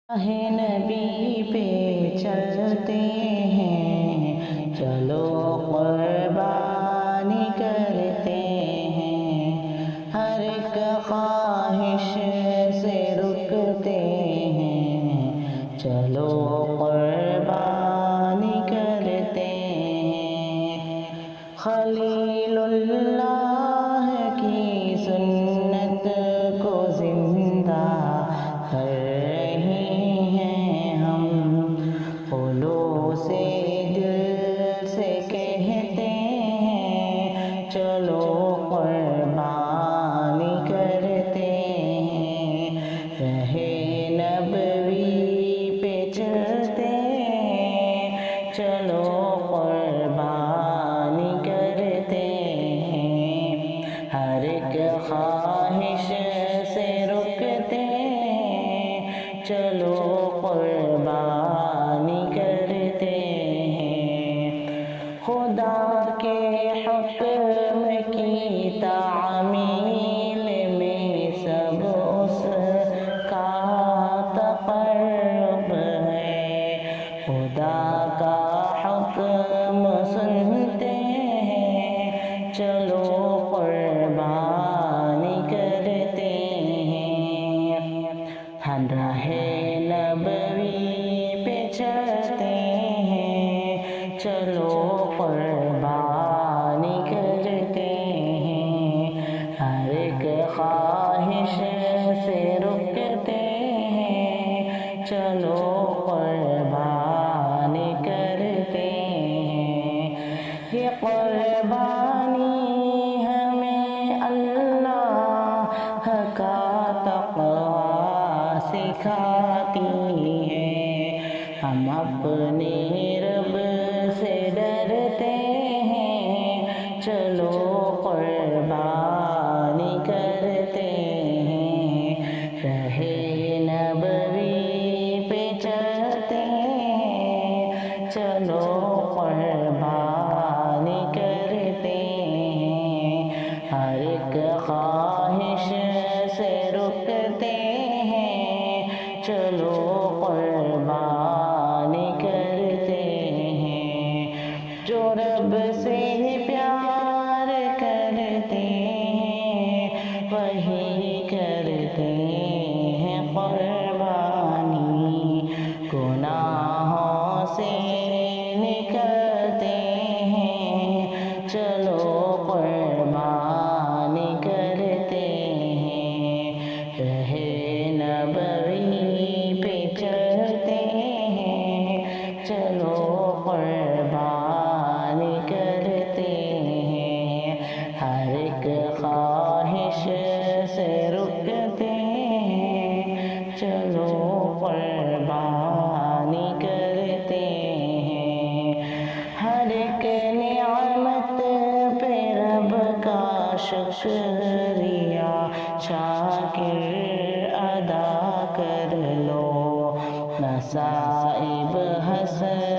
نبی پہ چلتے ہیں، چلو قربانی کرتے ہیں، ہر ایک خواہش سے رکتے ہیں، چلو قربانی کرتے ہیں۔ خلیل اللہ کی سنت کو زندہ کر چلو قربانی کرتے ہیں، رہے نبوی پہ چلتے ہیں، چلو قربانی کرتے ہیں، ہر ایک خواہش سے رکتے ہیں، چلو قربانی کرتے ہیں۔ خدا کے حکم کی تعمیل میں سب اس کا تقرب ہے، خدا کا حکم سنتے ہیں، چلو قربانی کرتے ہیں، ہم راہ نبوی پہ چلتے ہیں، چلو قربانی کرتے ہیں، ہر ایک خواہش سے رکتے ہیں، چلو قربانی کرتے ہیں۔ یہ قربانی ہمیں اللہ کا تقویٰ سکھاتی ہے، ہم اپنے رب سے ڈرتے ہیں، چلو قربانی کرتے ہیں، راہ نبوی پہ چلتے ہیں، چلو قربانی کرتے ہیں، ہر ایک خواہش سے رکتے ہیں، چلو قربانی کرتے ہیں۔ جو رب سے پیار کرتے ہیں، وہی کرتے ہیں قربانی، گناہوں سے نکلتے ہیں، چلو قربانی کرتے ہیں، راہ نبوی پہ چلتے ہیں، چلو قربانی کرتے ہیں، ہر ایک خواہش سے رکتے ہیں، چلو قربانی کرتے ہیں۔ ہر ایک نعمت پہ رب کا شکریہ شاکر ادا کر لو، مصائب حسن